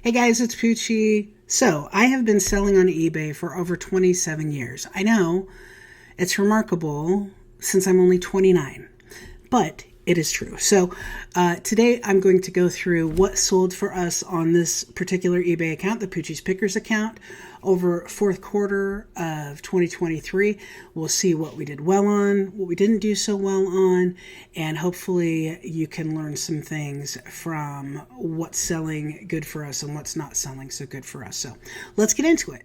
Hey guys, it's Poochie. So, I have been selling on eBay for over 27 years. I know it's remarkable since I'm only 29, but it is true. So, today I'm going to go through what sold for us on this particular eBay account, the Poochie's Pickers account, over fourth quarter of 2023. We'll see what we did well on, what we didn't do so well on, and hopefully you can learn some things from what's selling good for us and what's not selling so good for us. So let's get into it.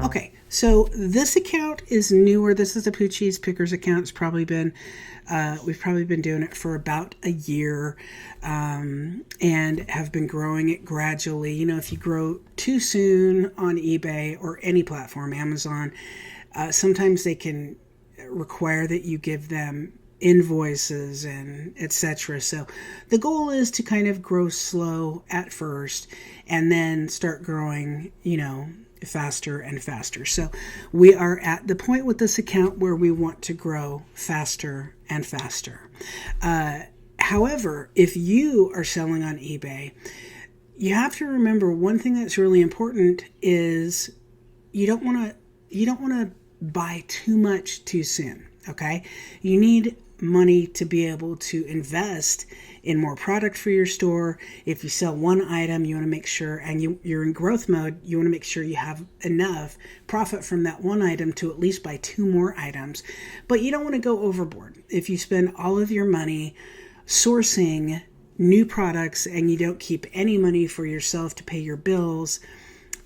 Okay, so this account is newer. This is the Poochie's Pickers account. It's probably been, we've probably been doing it for about a year, and have been growing it gradually. You know, if you grow too soon on eBay or any platform, Amazon, sometimes they can require that you give them invoices and etc. So the goal is to kind of grow slow at first and then start growing, faster and faster. So we are at the point with this account where we want to grow faster and faster. However, if you are selling on eBay, you have to remember one thing that's really important is you don't want to buy too much too soon. Okay, you need money to be able to invest in more product for your store. If you sell one item, you want to make sure, and you're in growth mode, you want to make sure you have enough profit from that one item to at least buy two more items. But you don't want to go overboard. If you spend all of your money sourcing new products and you don't keep any money for yourself to pay your bills,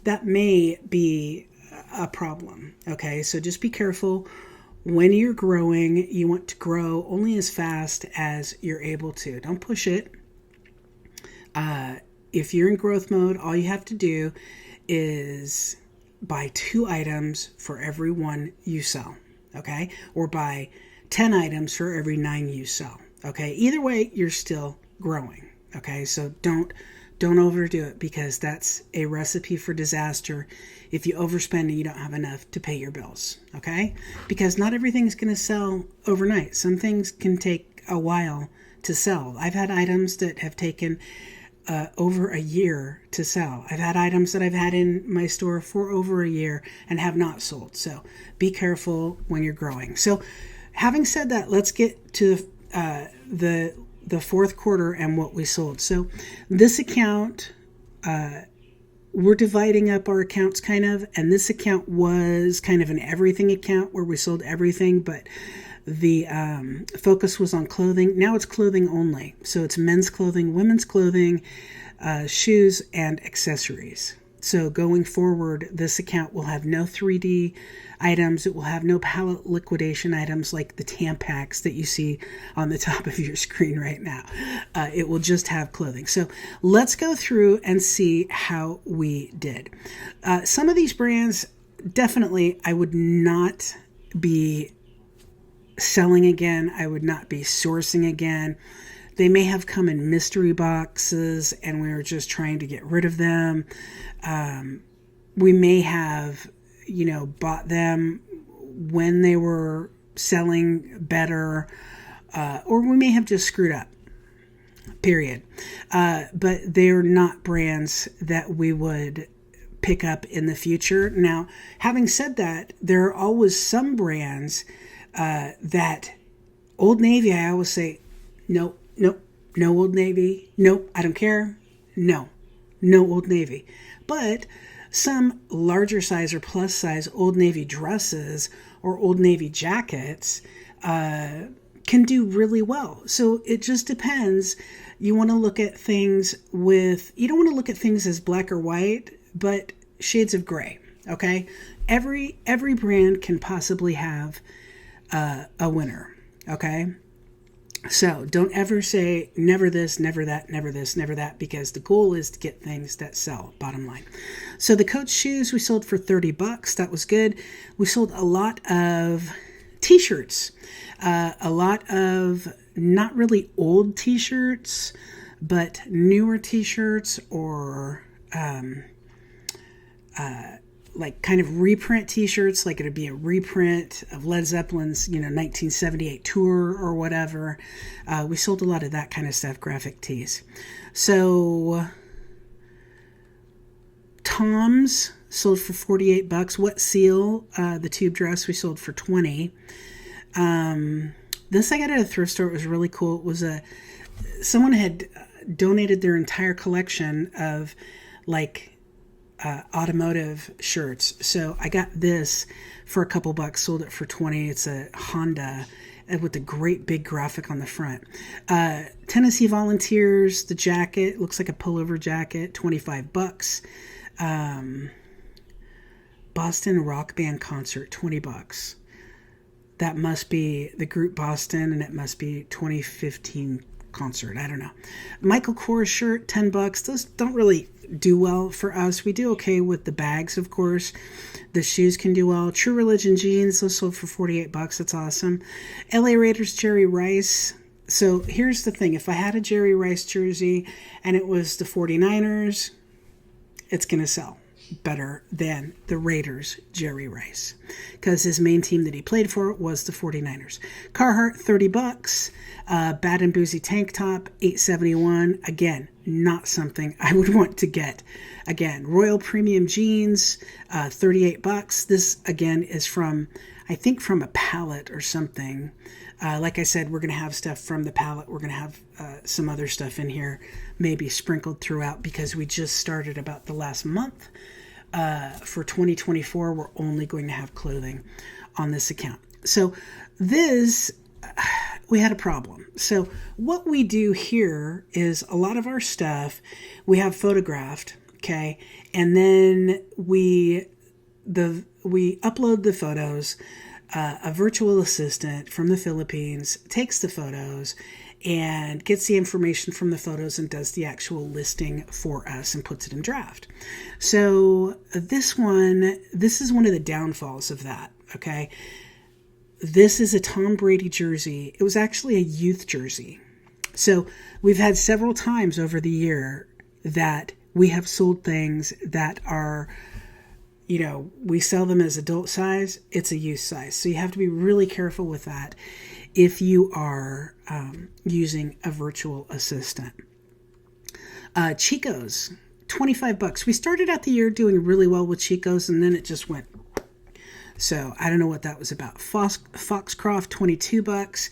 that may be a problem. Okay, so just be careful. When you're growing, you want to grow only as fast as you're able to. Don't push it. If you're in growth mode, all you have to do is buy 2 items for every 1 you sell, okay? Or buy 10 items for every 9 you sell, okay? Either way, you're still growing, okay? So don't overdo it, because that's a recipe for disaster if you overspend and you don't have enough to pay your bills, okay? Because not everything's going to sell overnight. Some things can take a while to sell. I've had items that have taken over a year to sell. I've had items that I've had in my store for over a year and have not sold. So be careful when you're growing. So having said that, let's get to the fourth quarter and what we sold. So this account, we're dividing up our accounts kind of, and this account was kind of an everything account where we sold everything, but the focus was on clothing. Now it's clothing only. So it's men's clothing, women's clothing, shoes, and accessories. So going forward, this account will have no 3D items. It will have no pallet liquidation items like the Tampax that you see on the top of your screen right now. It will just have clothing. So let's go through and see how we did. Some of these brands, definitely, I would not be selling again. I would not be sourcing again. They may have come in mystery boxes and we were just trying to get rid of them. We may have, bought them when they were selling better, or we may have just screwed up, period. But they're not brands that we would pick up in the future. Now, having said that, there are always some brands that Old Navy, I always say, no Old Navy. Nope, I don't care. No Old Navy. But some larger size or plus size Old Navy dresses or Old Navy jackets can do really well. So it just depends. You want to look at things you don't want to look at things as black or white, but shades of gray. Okay? Every brand can possibly have a winner. Okay? So don't ever say never this, never that, never this, never that, because the goal is to get things that sell, bottom line. So the Coach shoes we sold for $30. That was good. We sold a lot of t-shirts, a lot of not really old t-shirts, but newer t-shirts or like kind of reprint t-shirts, like it'd be a reprint of Led Zeppelin's, 1978 tour or whatever. We sold a lot of that kind of stuff, graphic tees. So Tom's sold for $48. Wet Seal, the tube dress, we sold for $20. This I got at a thrift store. It was really cool. It was someone had donated their entire collection of automotive shirts. So I got this for a couple bucks, sold it for $20. It's a Honda with a great big graphic on the front. Tennessee Volunteers, the jacket, looks like a pullover jacket, $25. Boston Rock Band concert, $20. That must be the group Boston, and it must be 2015 concert. I don't know. Michael Kors shirt, $10. Those don't really do well for us. We do okay with the bags, of course. The shoes can do well. True Religion jeans, those sold for $48. That's awesome. LA Raiders Jerry Rice. So here's the thing. If I had a Jerry Rice jersey and it was the 49ers, it's going to sell better than the Raiders Jerry Rice, because his main team that he played for was the 49ers. Carhartt, $30. Bad and Boozy tank top, $8.71. Again, not something I would want to get. Again, Royal Premium jeans, $38. This again is from, I think, from a pallet or something. Like I said, we're going to have stuff from the pallet. We're going to have some other stuff in here, maybe sprinkled throughout, because we just started about the last month. For 2024, we're only going to have clothing on this account. So this, we had a problem. So what we do here is a lot of our stuff we have photographed, okay, and then we upload the photos. A virtual assistant from the Philippines takes the photos and gets the information from the photos and does the actual listing for us and puts it in draft. So this is one of the downfalls of that, okay? This is a Tom Brady jersey. It was actually a youth jersey. So we've had several times over the year that we have sold things that are, we sell them as adult size. It's a youth size. So you have to be really careful with that if you are using a virtual assistant. Chico's, $25. We started out the year doing really well with Chico's, and then it just went. So I don't know what that was about. Foxcroft, $22.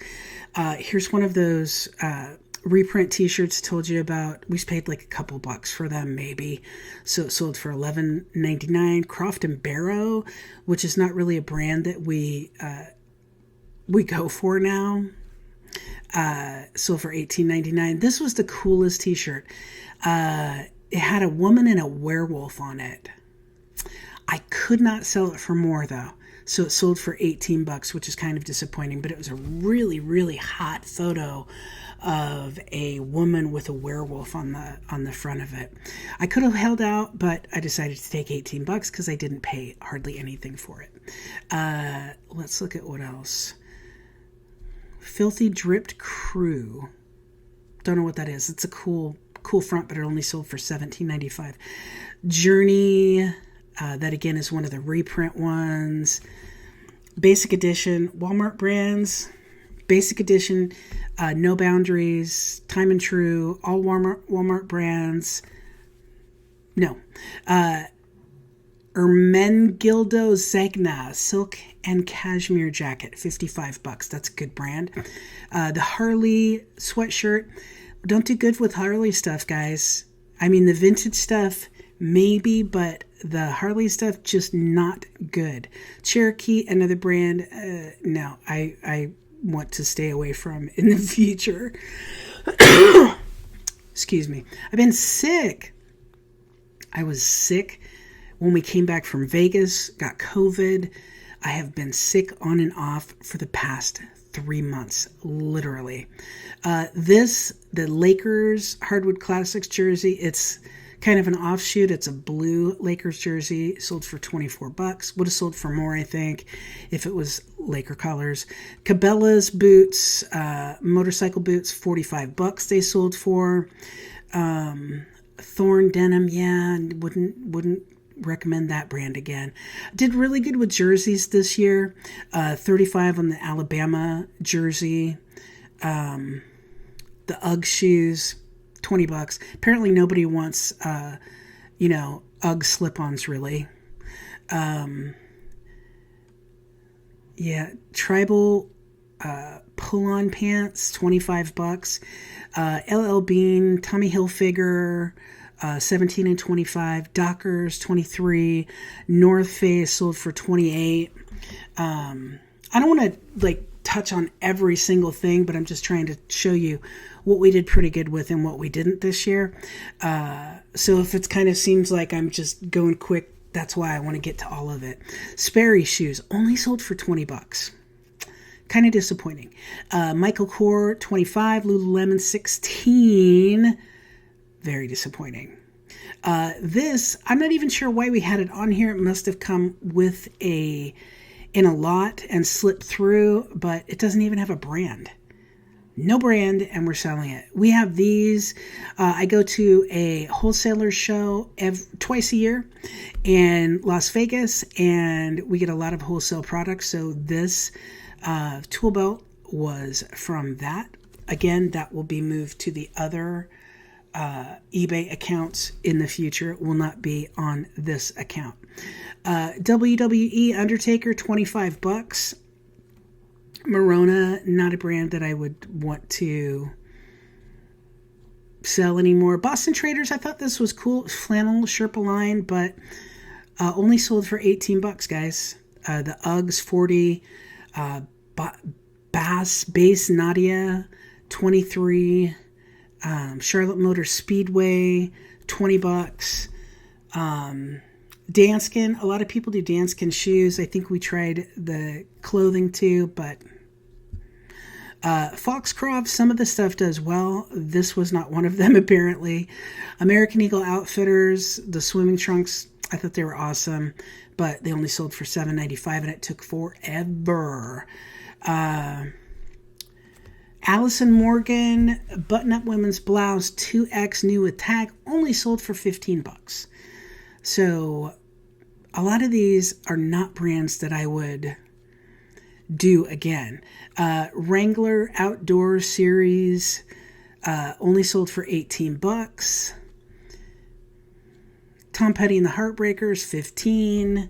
Here's one of those reprint t-shirts I told you about. We paid like a couple bucks for them, maybe. So it sold for $11.99. Croft and Barrow, which is not really a brand that we go for now. Sold for $18.99. This was the coolest t-shirt. It had a woman and a werewolf on it. I could not sell it for more though. So it sold for $18, which is kind of disappointing, but it was a really, really hot photo of a woman with a werewolf on the front of it. I could have held out, but I decided to take $18 because I didn't pay hardly anything for it. Let's look at what else. Filthy Dripped Crew. Don't know what that is. It's a cool front, but it only sold for $17.95. Journey, that again is one of the reprint ones. Basic Edition, Walmart brands. Basic Edition, No Boundaries, Time and True, all Walmart brands. No. Ermenegildo Zegna, silk and cashmere jacket, $55. That's a good brand. The Harley sweatshirt. Don't do good with Harley stuff, guys. I mean, the vintage stuff, maybe, but the Harley stuff, just not good. Cherokee, another brand. No, I want to stay away from in the future. Excuse me. I've been sick. I was sick when we came back from Vegas, got COVID. I have been sick on and off for the past 3 months, literally. The Lakers Hardwood Classics jersey, it's kind of an offshoot. It's a blue Lakers jersey, sold for $24. Would have sold for more, I think, if it was Laker colors. Cabela's boots, motorcycle boots, $45 they sold for. Thorn denim, yeah, wouldn't recommend that brand again. Did really good with jerseys this year. 35 on the Alabama jersey. The UGG shoes, $20. Apparently nobody wants, UGG slip-ons really. Tribal pull-on pants, $25. LL Bean, Tommy Hilfiger, 17 and 25. Dockers, 23. North Face sold for 28. I don't want to touch on every single thing, but I'm just trying to show you what we did pretty good with and what we didn't this year. So if it kind of seems like I'm just going quick, that's why I want to get to all of it. Sperry shoes only sold for $20. Kind of disappointing. Michael Kors, 25. Lululemon, 16. Very disappointing. This, I'm not even sure why we had it on here. It must have come with in a lot and slipped through, but it doesn't even have a brand. No brand, and we're selling it. We have these. I go to a wholesaler show twice a year in Las Vegas, and we get a lot of wholesale products. So this tool belt was from that. Again, that will be moved to the other eBay accounts in the future. It will not be on this account. WWE Undertaker, $25. Morona, not a brand that I would want to sell anymore. Boston Traders, I thought this was cool. Flannel Sherpa line, but only sold for $18, guys. The Uggs, 40. Base Nadia, 23. Charlotte Motor Speedway, $20. Danskin, a lot of people do Danskin shoes. I think we tried the clothing too, but Foxcroft, some of the stuff does well. This was not one of them, apparently. American Eagle Outfitters, the swimming trunks, I thought they were awesome, but they only sold for $7.95, and it took forever. Allison Morgan, button-up women's blouse, 2X new with tag, only sold for $15. So a lot of these are not brands that I would do again. Wrangler Outdoor Series, only sold for $18. Tom Petty and the Heartbreakers, $15.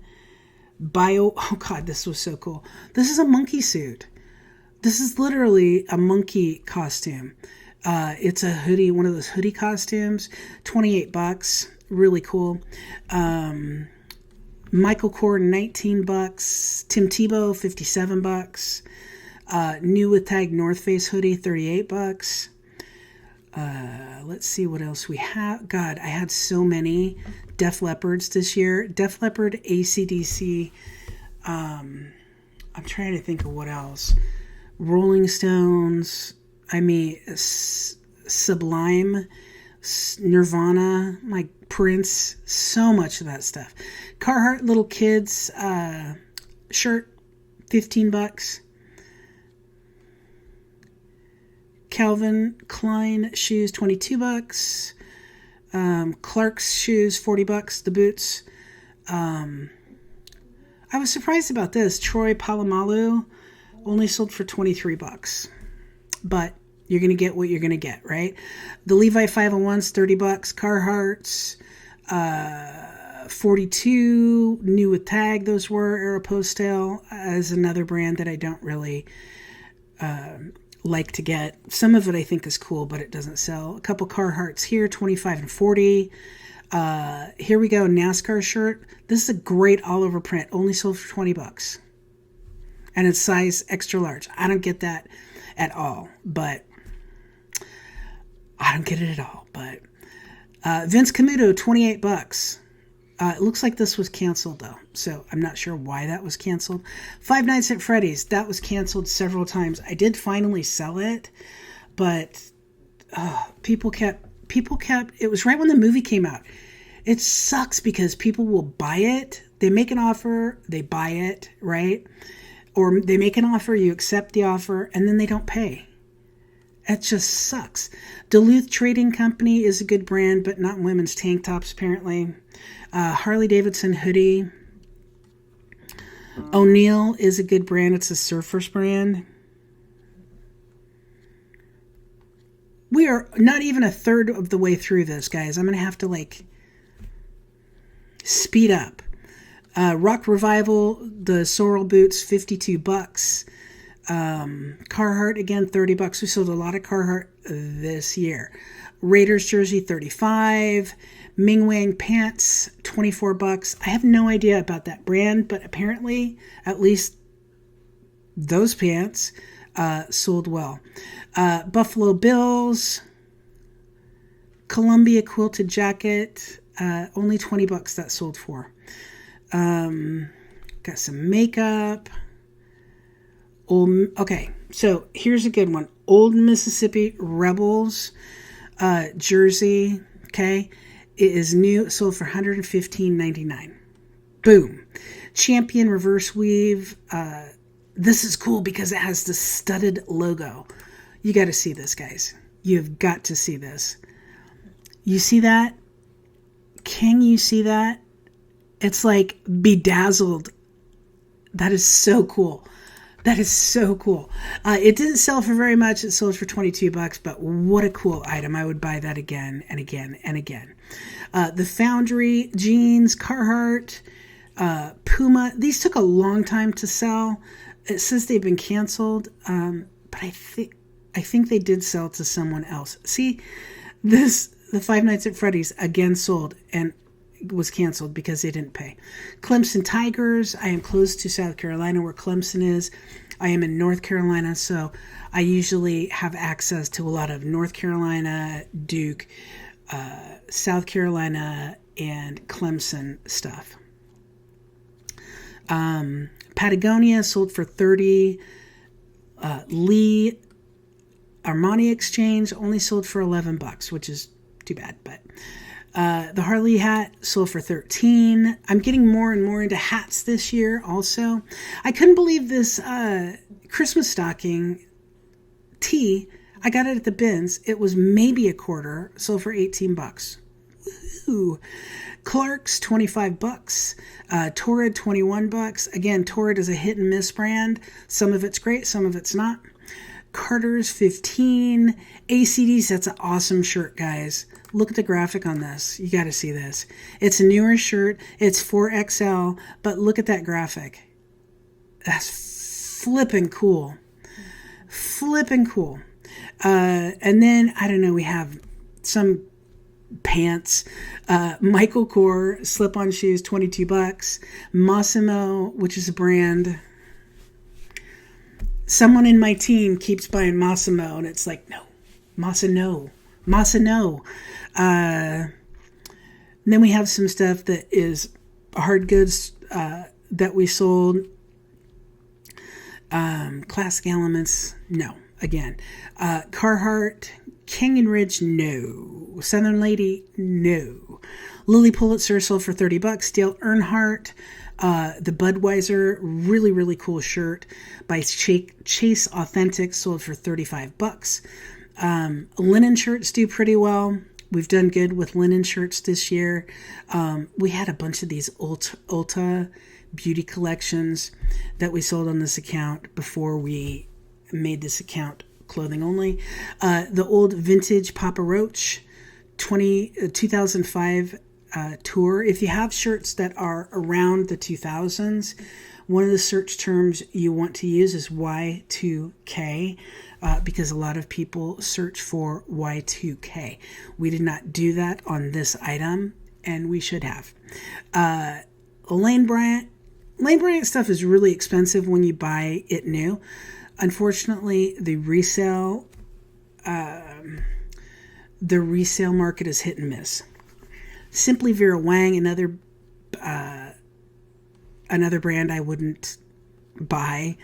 Oh God, this was so cool. This is a monkey suit. This is literally a monkey costume. It's a hoodie, one of those hoodie costumes, $28. Really cool. Michael Kors, $19. Tim Tebow, $57. New with tag North Face hoodie, $38. Let's see what else we have. God, I had so many Def Leppards this year. Def Leppard, AC/DC. I'm trying to think of what else. Rolling Stones. Sublime. Nirvana. Prince. So much of that stuff. Carhartt little kids shirt, $15. Calvin Klein shoes, $22. Clark's shoes, $40. The boots. I was surprised about this. Troy Polamalu only sold for $23. But you're going to get what you're going to get, right? The Levi 501s, $30. Carhartt's, 42. New with tag, those were. Aeropostale is another brand that I don't really like to get. Some of it I think is cool, but it doesn't sell. A couple Carhartts here, 25 and 40. Here we go, NASCAR shirt. This is a great all-over print. Only sold for $20. And it's size extra large. I don't get that at all, but I don't get it at all. But Vince Camuto, $28. It looks like this was canceled, though, so I'm not sure why that was canceled. Five Nights at Freddy's, that was canceled several times. I did finally sell it, but people kept. It was right when the movie came out. It sucks because people will buy it. They make an offer, they buy it, right? Or they make an offer, you accept the offer, and then they don't pay. It just sucks. Duluth Trading Company is a good brand, but not women's tank tops, apparently. Harley Davidson hoodie. O'Neill is a good brand. It's a surfer's brand. We are not even a third of the way through this, guys. I'm going to have to, like, speed up. Rock Revival, the Sorrel boots, $52. Carhartt, again, $30. We sold a lot of Carhartt this year. Raiders jersey, $35. Ming Wang pants, $24. I have no idea about that brand, but apparently, at least those pants sold well. Buffalo Bills, Columbia quilted jacket, only $20 that sold for. Got some makeup. Okay, so here's a good one. Old Mississippi Rebels jersey. Okay, it is new. It sold for $115.99. Boom. Champion reverse weave. This is cool because it has the studded logo. You got to see this, guys. You've got to see this. You see that? Can you see that? It's like bedazzled. That is so cool. That is so cool. It didn't sell for very much. It sold for $22, but what a cool item. I would buy that again and again and again. The Foundry jeans, Carhartt, Puma. These took a long time to sell. It says they've been canceled, but I think they did sell to someone else. See, the Five Nights at Freddy's again sold and was canceled because they didn't pay. Clemson Tigers. I am close to South Carolina where Clemson is. I am in North Carolina, so I usually have access to a lot of North Carolina, Duke, South Carolina, and Clemson stuff. Patagonia sold for $30. Lee Armani Exchange only sold for $11, which is too bad, but the Harley hat sold for $13. I'm getting more and more into hats this year also. I couldn't believe this Christmas stocking tee. I got it at the bins. It was maybe a quarter, sold for $18. Ooh. Clark's, $25. Torrid, $21. Again, Torrid is a hit and miss brand. Some of it's great, some of it's not. Carter's, $15. ACDs, that's an awesome shirt, guys. Look at the graphic on this. You got to see this. It's a newer shirt. It's 4XL, but look at that graphic. That's flipping cool. Flipping cool. And then, I don't know, we have some pants. Michael Kors, slip-on shoes, $22. Massimo, which is a brand. Someone in my team keeps buying Massimo, and it's like, no. Massimo. Then we have some stuff that is hard goods that we sold. Classic Elements, no. Again, Carhartt, Canyon Ridge, no. Southern Lady, no. Lily Pulitzer sold for $30. Dale Earnhardt, the Budweiser, really, really cool shirt by Chase Authentic, sold for $35. Linen shirts do pretty well. We've done good with linen shirts this year. We had a bunch of these Ulta beauty collections that we sold on this account before we made this account clothing only. The old vintage Papa Roach 2005 tour. If you have shirts that are around the 2000s, one of the search terms you want to use is Y2K. Because a lot of people search for Y2K. We did not do that on this item, and we should have. Lane Bryant stuff is really expensive when you buy it new. Unfortunately, the resale market is hit and miss. Simply Vera Wang, another brand I wouldn't buy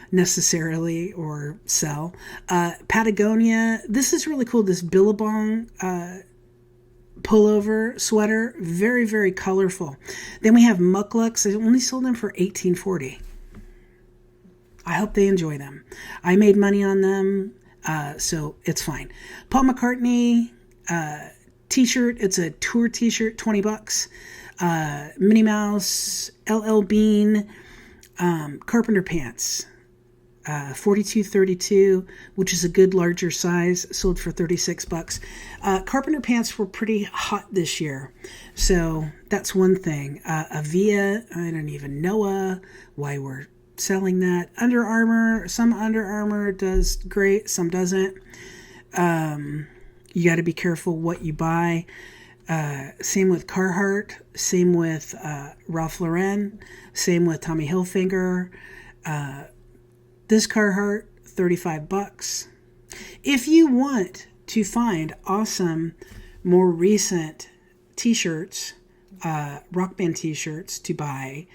necessarily or sell. Patagonia, this is really cool. This Billabong pullover sweater, very, very colorful. Then we have Mucklucks. I only sold them for $18.40. I hope they enjoy them. I made money on them. So it's fine. Paul McCartney t-shirt. It's a tour t-shirt, $20. Minnie Mouse, LL Bean, Carpenter pants, 42-32, which is a good larger size, sold for $36. Carpenter pants were pretty hot this year, so that's one thing. Avia, I don't even know why we're selling that. Under Armour, some Under Armour does great, some doesn't. You got to be careful what you buy. Same with Carhartt, same with Ralph Lauren, same with Tommy Hilfiger. This Carhartt, $35. If you want to find awesome, more recent t-shirts, rock band t-shirts to buy,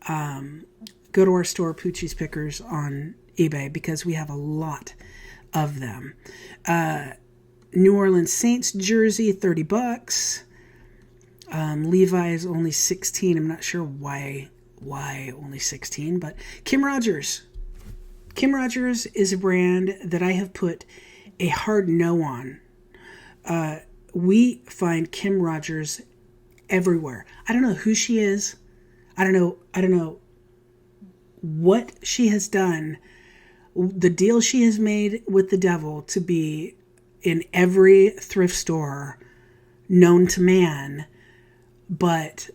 go to our store, Poochie's Pickers, on eBay, because we have a lot of them. New Orleans Saints jersey, $30. Levi's only $16. I'm not sure why only $16, but Kim Rogers. Kim Rogers is a brand that I have put a hard no on. We find Kim Rogers everywhere. I don't know who she is. I don't know what she has done. The deal she has made with the devil to be in every thrift store known to man. But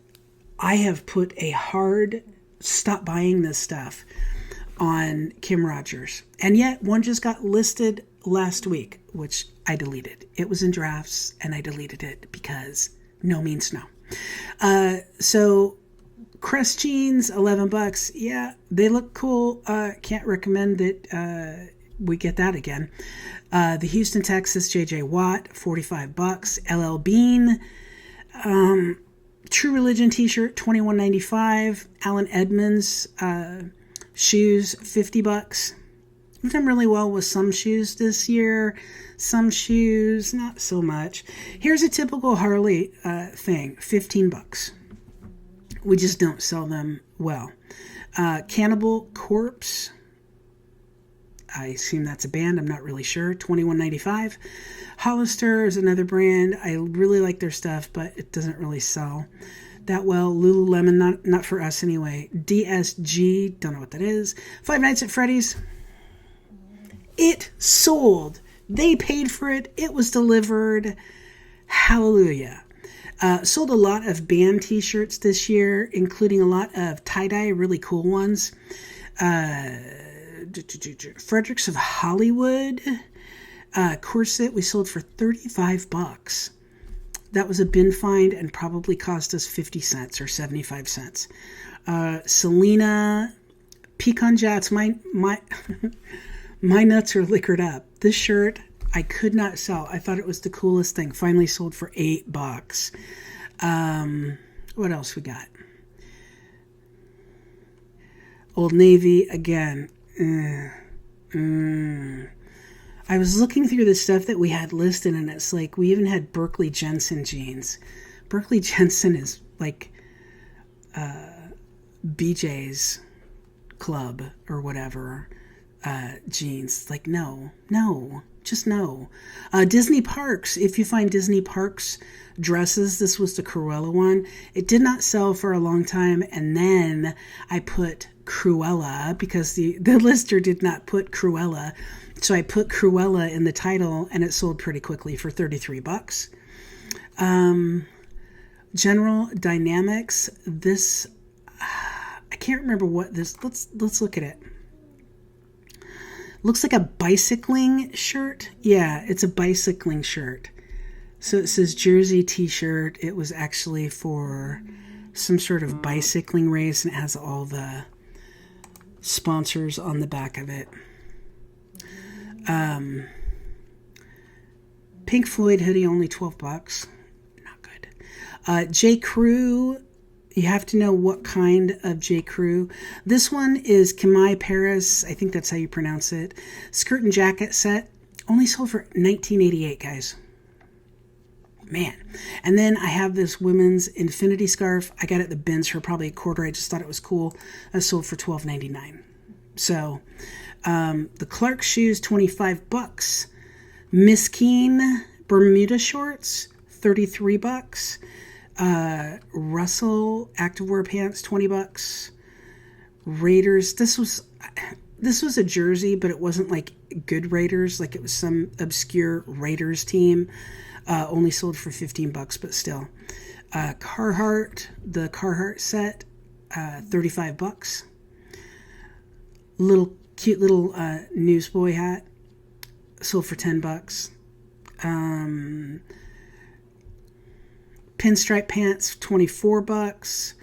I have put a hard stop buying this stuff on Kim Rogers. And yet one just got listed last week, which I deleted. It was in drafts and I deleted it because no means no. So Crest jeans, $11. Yeah, they look cool. Can't recommend that we get that again. The Houston, Texas JJ Watt, $45. LL Bean, True Religion t-shirt, $21.95. Alan Edmonds shoes, $50. We've done really well with some shoes this year. Some shoes, not so much. Here's a typical Harley thing, $15. We just don't sell them well. Cannibal Corpse, I assume that's a band. I'm not really sure. $21.95. Hollister is another brand. I really like their stuff, but it doesn't really sell that well. Lululemon, not for us anyway. DSG, don't know what that is. Five Nights at Freddy's. It sold. They paid for it. It was delivered. Hallelujah. Sold a lot of band t-shirts this year, including a lot of tie-dye, really cool ones. Fredericks of Hollywood corset we sold for $35. That was a bin find and probably cost us 50 cents or 75 cents. Selena pecan jats. My my nuts are liquored up. This shirt I could not sell. I thought it was the coolest thing. Finally sold for $8. What else we got? Old Navy again. I was looking through the stuff that we had listed, and it's like we even had Berkeley Jensen jeans. Berkeley Jensen is like BJ's Club or whatever jeans. Like, no, just no. Disney Parks. If you find Disney Parks dresses, this was the Cruella one. It did not sell for a long time, and then I put Cruella because the lister did not put Cruella. So I put Cruella in the title, and it sold pretty quickly for $33. General Dynamics. This I can't remember what this. Let's look at it. Looks like a bicycling shirt. Yeah, it's a bicycling shirt. So it says Jersey t-shirt. It was actually for some sort of bicycling race, and it has all the sponsors on the back of it. Pink Floyd hoodie, only $12. Not good. J. Crew. You have to know what kind of J. Crew. This one is Kamai Paris. I think that's how you pronounce it. Skirt and jacket set. Only sold for $19.88, guys. Man. And then I have this women's infinity scarf. I got it at the bins for probably $0.25. I just thought it was cool. I sold for $12.99. So, The Clark shoes, $25. Miss Keen Bermuda shorts, $33. Russell activewear pants, $20. Raiders. This was a jersey, but it wasn't like good Raiders. Like it was some obscure Raiders team. Only sold for $15, but still. Carhartt, the Carhartt set, $35. Cute little newsboy hat, sold for $10. Pinstripe pants, $24.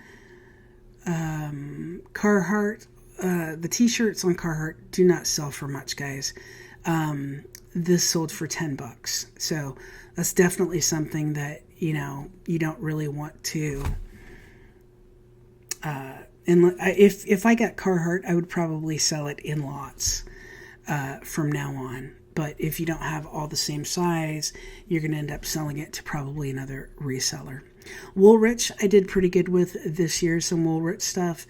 Carhartt, the t-shirts on Carhartt do not sell for much, guys. This sold for $10. So that's definitely something that, you don't really want to. And if I got Carhartt, I would probably sell it in lots from now on. But if you don't have all the same size, you're going to end up selling it to probably another reseller. Woolrich, I did pretty good with this year, some Woolrich stuff.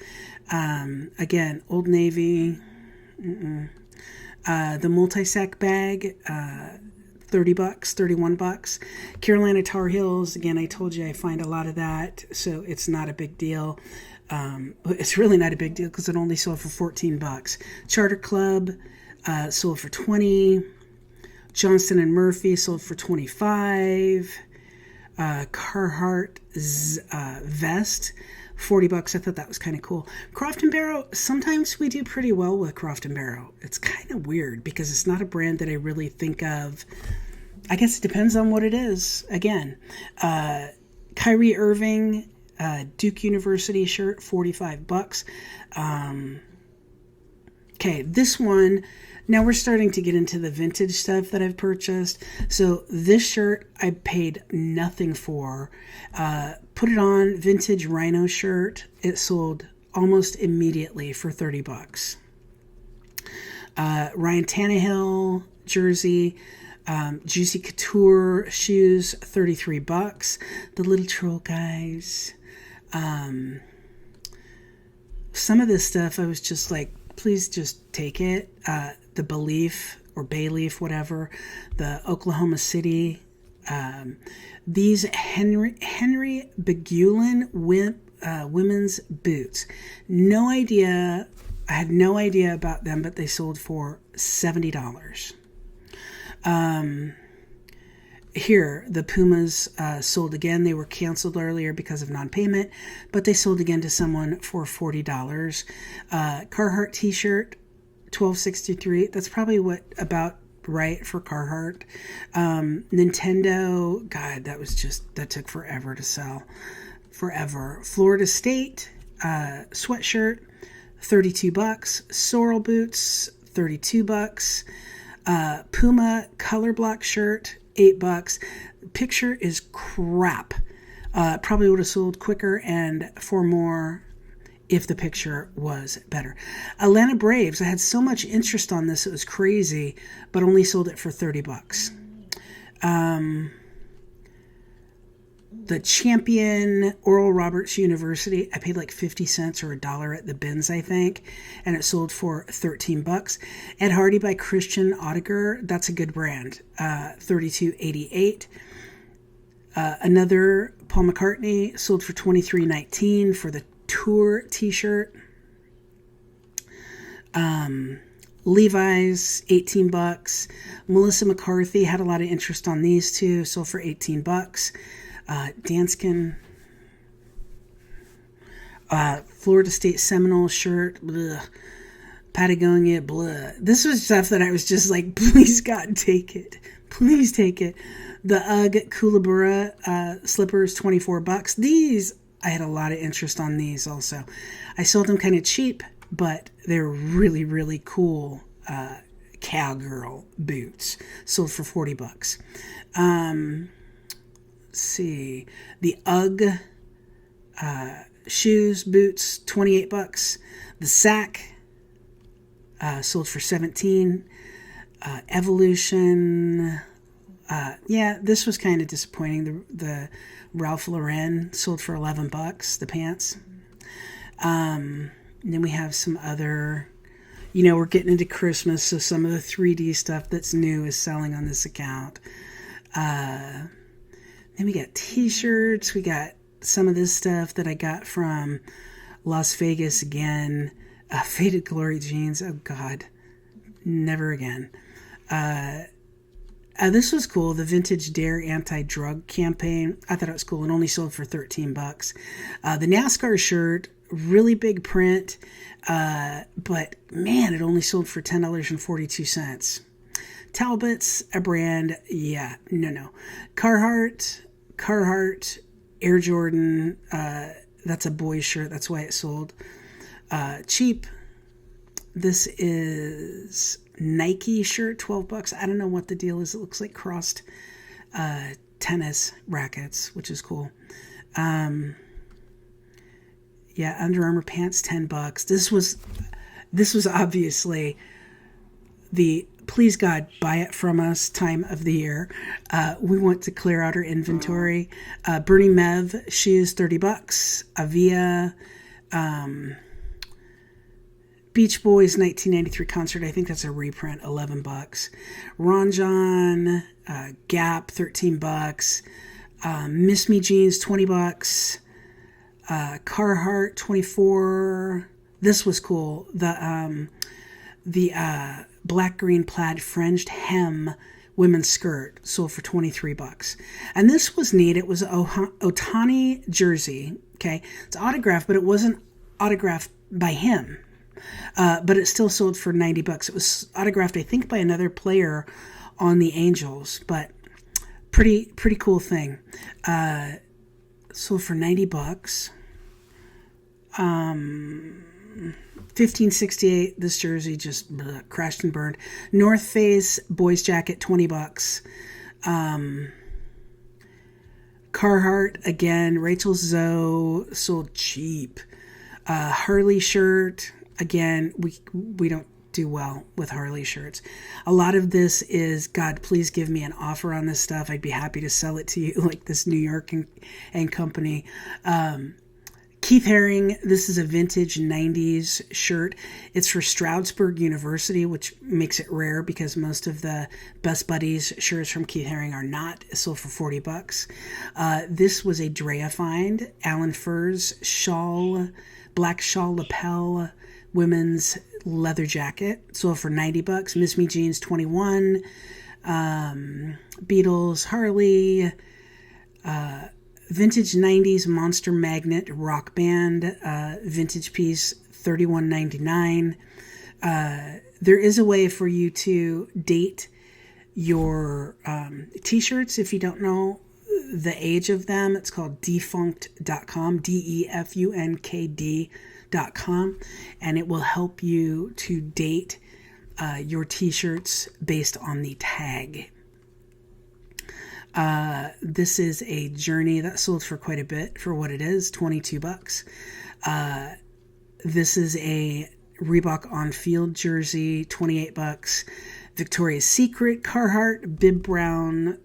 Again, Old Navy, the multi-sack bag, $30, $31. Carolina Tar Heels, again, I told you I find a lot of that, so it's not a big deal. It's really not a big deal because it only sold for $14. Charter Club sold for $20. Johnston and Murphy sold for $25. Carhartt vest, $40. I thought that was kind of cool. Croft & Barrow, sometimes we do pretty well with Croft & Barrow. It's kind of weird because it's not a brand that I really think of. I guess it depends on what it is. Again, Kyrie Irving, Duke University shirt, $45. Okay, this one, now we're starting to get into the vintage stuff that I've purchased. So this shirt I paid nothing for. Put it on, vintage Rhino shirt. It sold almost immediately for $30. Ryan Tannehill jersey. Juicy Couture shoes, $33. The Little Troll guys. Some of this stuff I was just like, please just take it. The Belief or Bayleaf, whatever. The Oklahoma City. These Henry Begulin women's boots. No idea. I had no idea about them, but they sold for $70. Here, the Pumas sold again. They were canceled earlier because of non-payment, but they sold again to someone for $40. Carhartt t-shirt, $12.63. That's probably about right for Carhartt. Nintendo, God, that took forever to sell. Forever. Florida State sweatshirt, $32. Sorrel boots, $32. Puma color block shirt, $8. Picture is crap. Probably would have sold quicker and for more if the picture was better. Atlanta Braves, I had so much interest on this, it was crazy, but only sold it for $30. The Champion Oral Roberts University, I paid like 50 cents or $1 at the bins, I think, and it sold for $13. Ed Hardy by Christian Audiger, that's a good brand, $32.88. Another Paul McCartney sold for $23.19 for the Tour t-shirt. Levi's, $18. Melissa McCarthy, had a lot of interest on these two, sold for $18. Danskin, Florida State Seminole shirt, bleh. Patagonia, bleh. This was stuff that I was just like, please God, take it. Please take it. The UGG Kookaburra slippers, $24. These, I had a lot of interest on these also. I sold them kind of cheap, but they're really, really cool cowgirl boots. Sold for $40. See, the UGG shoes, boots, $28. The Sack sold for $17. Evolution, yeah, this was kind of disappointing. The Ralph Lauren sold for $11, the pants. Then we have some other we're getting into Christmas, so some of the 3D stuff that's new is selling on this account. Then we got t-shirts. We got some of this stuff that I got from Las Vegas again. Faded Glory jeans. Oh, God. Never again. This was cool. The Vintage Dare anti-drug campaign. I thought it was cool. It only sold for $13. The NASCAR shirt, really big print. But, man, it only sold for $10.42. Talbot's a brand. Yeah, no. Carhartt, Air Jordan. That's a boy's shirt. That's why it sold. Cheap. This is Nike shirt, $12. I don't know what the deal is. It looks like crossed tennis rackets, which is cool. Yeah, Under Armour pants, $10. This was obviously the please God buy it from us time of the year. We want to clear out our inventory. Bernie Mev shoes, $30. Avia. Beach Boys 1993 concert. I think that's a reprint. $11. Ron John, Gap, $13. Miss Me Jeans, $20. Carhartt, $24. This was cool. The black green plaid fringed hem women's skirt sold for $23. And this was neat. It was Otani jersey. Okay, it's autographed, but it wasn't autographed by him. But it still sold for $90. It was autographed, I think, by another player on the Angels, but pretty cool thing. Sold for $90. 1568. This jersey just crashed and burned. North Face boys jacket, $20. Carhartt again. Rachel Zoe sold cheap. Harley shirt. Again, we don't do well with Harley shirts. A lot of this is, God, please give me an offer on this stuff. I'd be happy to sell it to you, like this New York and company. Keith Haring, this is a vintage 90s shirt. It's for Stroudsburg University, which makes it rare because most of the Best Buddies shirts from Keith Haring are not. It sold for $40. This was a Drea find. Alan Furr's shawl, black shawl lapel, women's leather jacket, sold for $90. Miss Me Jeans, $21. Beatles, Harley, vintage 90s Monster Magnet rock band, vintage piece, $31.99. There is a way for you to date your t-shirts if you don't know the age of them. It's called defunked.com, defunkd.com, and it will help you to date your t-shirts based on the tag. This is a Journey that sold for quite a bit for what it is, $22. This is a Reebok On Field jersey, $28. Victoria's Secret, Carhartt, Bib Brown,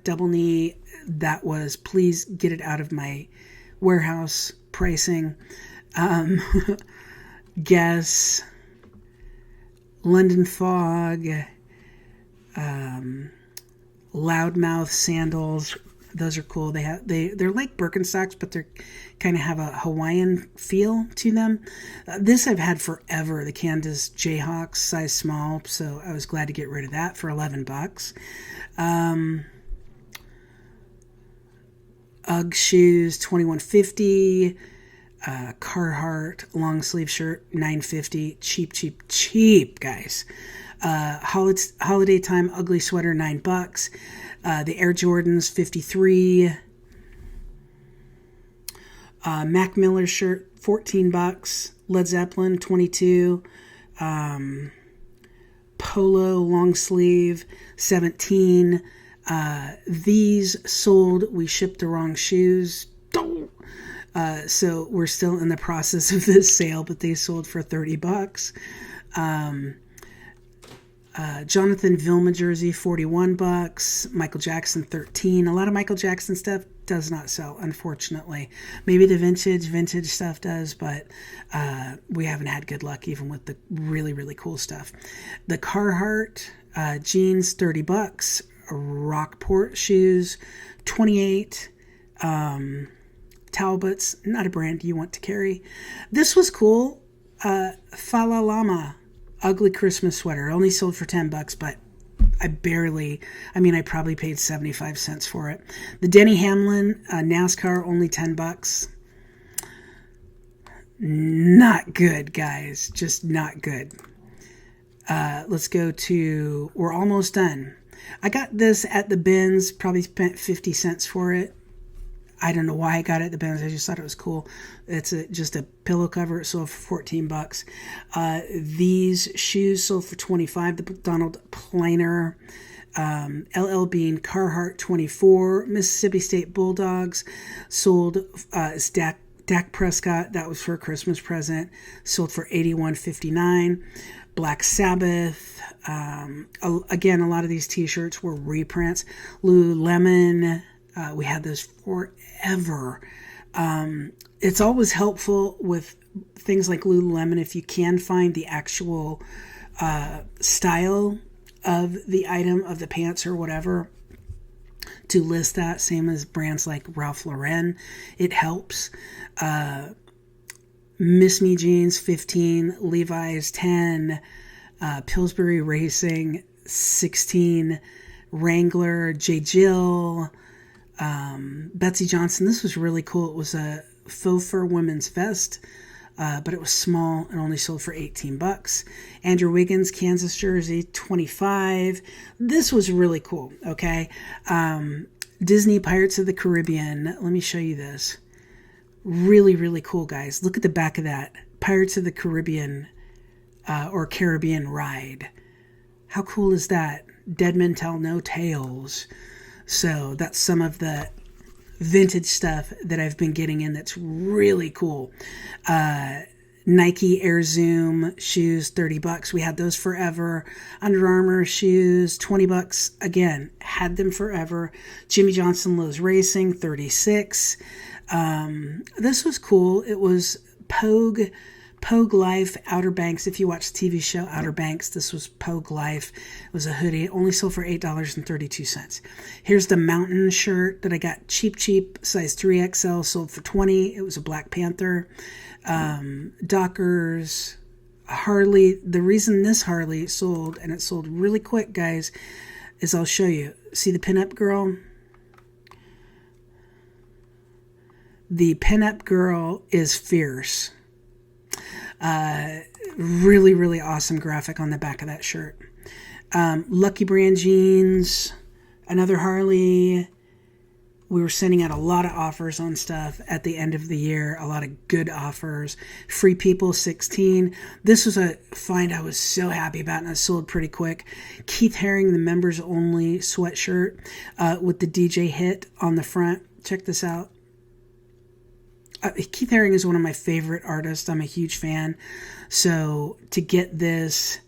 double knee. That was, please get it out of my warehouse pricing. Guess, London Fog, Loudmouth sandals. Those are cool. They're like Birkenstocks, but they're kind of have a Hawaiian feel to them. This I've had forever. The Candace Jayhawks, size small. So I was glad to get rid of that for $11. UGG shoes, $21.50. Carhartt long sleeve shirt, $9.50. Cheap, guys. Holiday time ugly sweater, $9. The Air Jordans, $53. Mac Miller shirt, $14. Led Zeppelin, $22. Polo long sleeve, $17. These sold. We shipped the wrong shoes. So we're still in the process of this sale, but they sold for $30. Jonathan Vilma jersey, $41. Michael Jackson, $13. A lot of Michael Jackson stuff does not sell, unfortunately. Maybe the vintage stuff does, but we haven't had good luck even with the really, really cool stuff. The Carhartt jeans, $30. Rockport shoes, $28. Talbots, not a brand you want to carry. This was cool. Fala Lama ugly Christmas sweater. It only sold for $10, but I probably paid 75 cents for it. The Denny Hamlin NASCAR, only $10. Not good, guys. Just not good. Let's go to, we're almost done. I got this at the bins, probably spent 50 cents for it. I don't know why I got it at the bins. I just thought it was cool. It's just a pillow cover. It sold for $14. These shoes sold for $25. The Donald Plainer, LL Bean Carhartt, $24. Mississippi State Bulldogs sold. Dak Prescott. That was for a Christmas present. Sold for $81.59. Black Sabbath. Again, a lot of these T-shirts were reprints. Lululemon. We had those forever. It's always helpful with things like Lululemon if you can find the actual style of the item, of the pants or whatever, to list that. Same as brands like Ralph Lauren. It helps. Miss Me Jeans, $15. Levi's, $10. Pillsbury Racing, $16. Wrangler, J. Jill, Betsy Johnson. This was really cool. It was a faux fur women's vest, but it was small and only sold for $18. Andrew Wiggins Kansas jersey, $25. This was really cool. Okay. Disney Pirates of the Caribbean. Let me show you this. Really, really cool, guys. Look at the back of that. Pirates of the Caribbean, or Caribbean ride. How cool is that? Dead men tell no tales. So that's some of the vintage stuff that I've been getting in that's really cool. Nike Air Zoom shoes, $30. We had those forever. Under Armour shoes, $20. Again, had them forever. Jimmy Johnson Lowe's Racing, $36. This was cool. It was Pogue Life Outer Banks. If you watch the TV show Outer Banks, this was Pogue Life. It was a hoodie. It only sold for $8.32. Here's the Mountain shirt that I got cheap, size 3XL, sold for $20. It was a Black Panther. Dockers, Harley. The reason this Harley sold, and it sold really quick, guys, is I'll show you. See the pinup girl? The pinup girl is fierce. Really, really awesome graphic on the back of that shirt. Lucky Brand jeans, another Harley. We were sending out a lot of offers on stuff at the end of the year, a lot of good offers. Free People, $16. This was a find I was so happy about, and it sold pretty quick. Keith Haring, the members only sweatshirt with the DJ hit on the front. Check this out. Keith Haring is one of my favorite artists. I'm a huge fan. So to get this,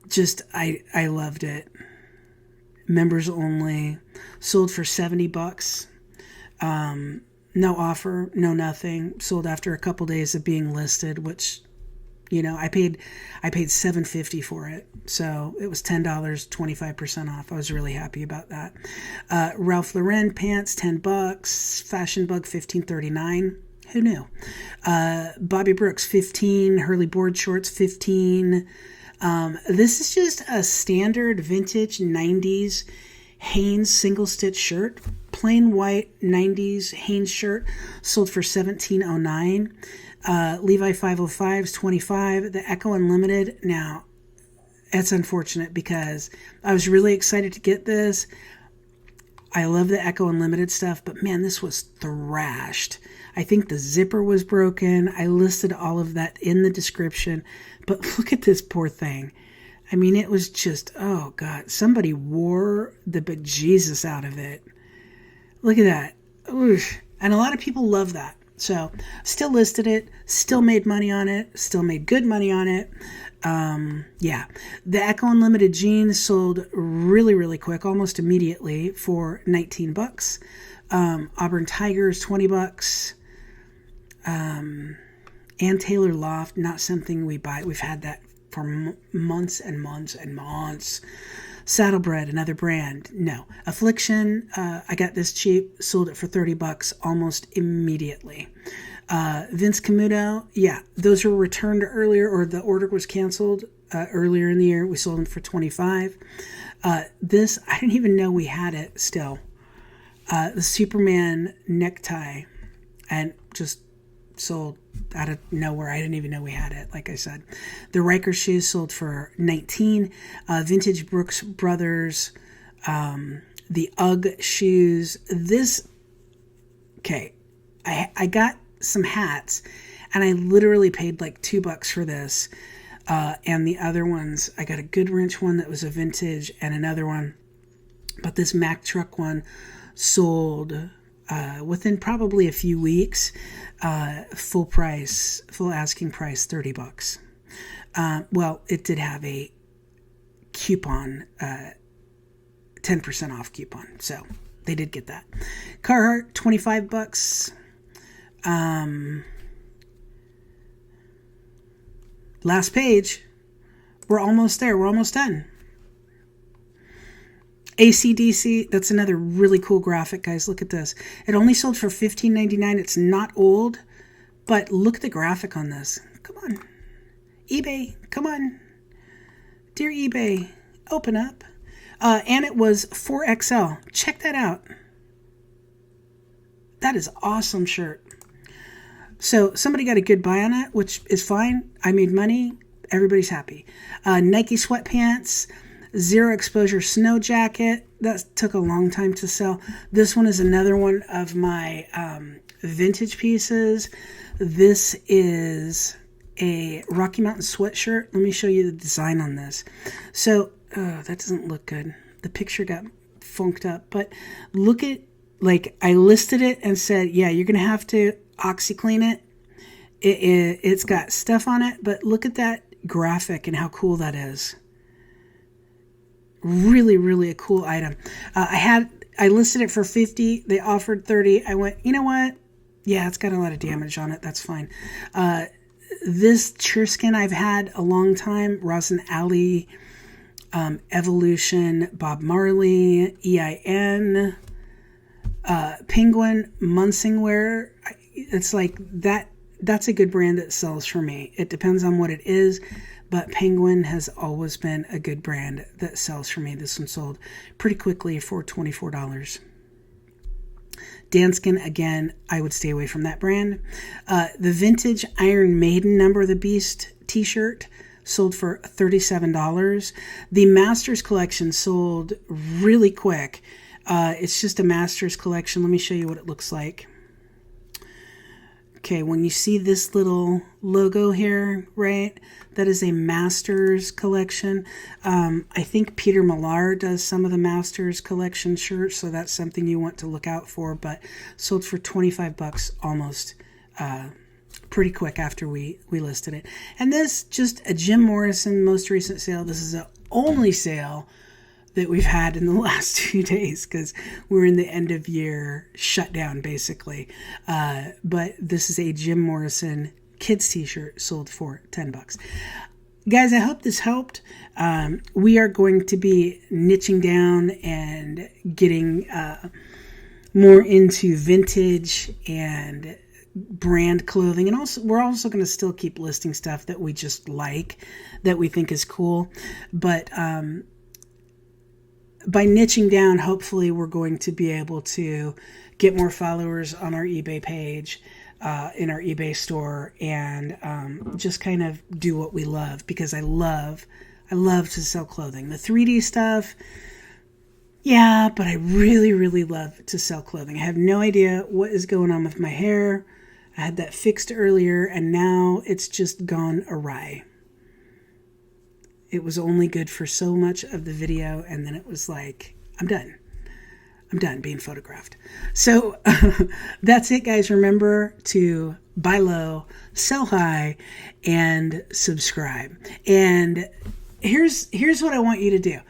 just, I loved it. Members only. Sold for $70. No offer, no nothing. Sold after a couple days of being listed, which, you know, I paid $7.50 for it. So it was $10, 25% off. I was really happy about that. Ralph Lauren pants, $10. Fashion Bug, $15.39. Who knew? Bobby Brooks, $15. Hurley board shorts, $15. This is just a standard vintage 90s Hanes single stitch shirt. Plain white 90s Hanes shirt. Sold for $17.09. Levi 505s, $25. The Echo Unlimited. Now, that's unfortunate because I was really excited to get this. I love the Echo Unlimited stuff, but man, this was thrashed. I think the zipper was broken. I listed all of that in the description, but look at this poor thing. I mean, it was just, oh God, somebody wore the bejesus out of it. Look at that. Oof. And a lot of people love that. So still listed it, still made money on it, still made good money on it. Yeah, the Echo Unlimited jeans sold really, really quick, almost immediately for 19 bucks. Auburn Tigers, 20 bucks. And Taylor Loft, not something we buy. We've had that for months and months and months. Saddlebred, another brand. No. Affliction, I got this cheap, sold it for 30 bucks almost immediately. Vince Camuto, yeah, those were returned earlier, or the order was canceled earlier in the year. We sold them for 25. This, I didn't even know we had it still. The Superman necktie, and just sold out of nowhere. I didn't even know we had it, like I said. The Riker shoes sold for 19. Vintage Brooks Brothers, the UGG shoes. This, okay, I got some hats, and I literally paid like $2 for this. And the other ones, I got a Goodwrench one that was a vintage, and another one. But this Mack Truck one sold within probably a few weeks. Full price, full asking price, 30 bucks. Well, it did have a coupon, 10% off coupon. So they did get that. Carhartt, 25 bucks. Last page. We're almost there. We're almost done. AC/DC, that's another really cool graphic, guys. Look at this. It only sold for $15.99. It's not old, but look at the graphic on this. Come on. eBay, come on. Dear eBay, open up. And it was 4XL. Check that out. That is awesome shirt. So somebody got a good buy on it, which is fine. I made money. Everybody's happy. Nike sweatpants. Zero exposure snow jacket. That took a long time to sell. This one is another one of my vintage pieces. This is a Rocky Mountain sweatshirt. Let me show you the design on this. So, that doesn't look good. The picture got funked up. But look at, like, I listed it and said, yeah, you're going to have to OxyClean it. It's got stuff on it. But look at that graphic and how cool that is. Really, really a cool item. I listed it for 50. They offered 30. I went, you know what? Yeah, it's got a lot of damage on it. That's fine. This Cheerskin I've had a long time. Rosin Alley, Evolution, Bob Marley, EIN, Penguin, Munsingwear. It's like that. That's a good brand that sells for me. It depends on what it is. But Penguin has always been a good brand that sells for me. This one sold pretty quickly for $24. Danskin, again, I would stay away from that brand. The vintage Iron Maiden Number of the Beast t-shirt sold for $37. The Masters collection sold really quick. It's just a Masters collection. Let me show you what it looks like. Okay, when you see this little logo here, right, that is a Masters collection. I think Peter Millar does some of the Masters collection shirts, so that's something you want to look out for, but sold for 25 bucks almost pretty quick after we listed it. And this, just a Jim Morrison most recent sale. This is the only sale that we've had in the last 2 days because we're in the end of year shutdown basically. But this is a Jim Morrison kids t-shirt sold for 10 bucks. Guys, I hope this helped. We are going to be niching down and getting more into vintage and brand clothing, and also we're also going to still keep listing stuff that we just like, that we think is cool, but by niching down, hopefully we're going to be able to get more followers on our eBay page, in our eBay store, and just kind of do what we love, because I love to sell clothing. The 3D stuff, yeah, but I really, really love to sell clothing. I have no idea what is going on with my hair. I had that fixed earlier, and now it's just gone awry. It was only good for so much of the video, and then it was like, I'm done. I'm done being photographed. So that's it, guys. Remember to buy low, sell high, and subscribe. And here's what I want you to do.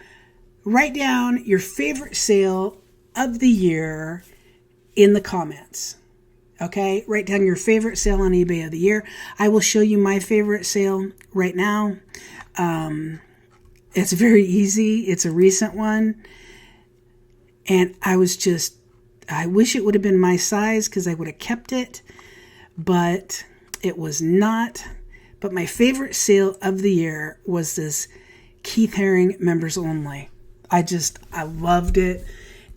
Write down your favorite sale of the year in the comments. Okay? Write down your favorite sale on eBay of the year. I will show you my favorite sale right now. It's very easy. It's a recent one. And I wish it would have been my size because I would have kept it, but it was not. But my favorite sale of the year was this Keith Haring members only. I loved it,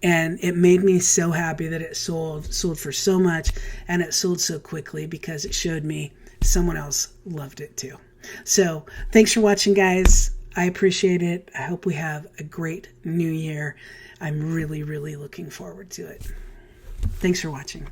and it made me so happy that it sold for so much, and it sold so quickly because it showed me someone else loved it too. So thanks for watching, guys. I appreciate it. I hope we have a great new year. I'm really, really looking forward to it. Thanks for watching.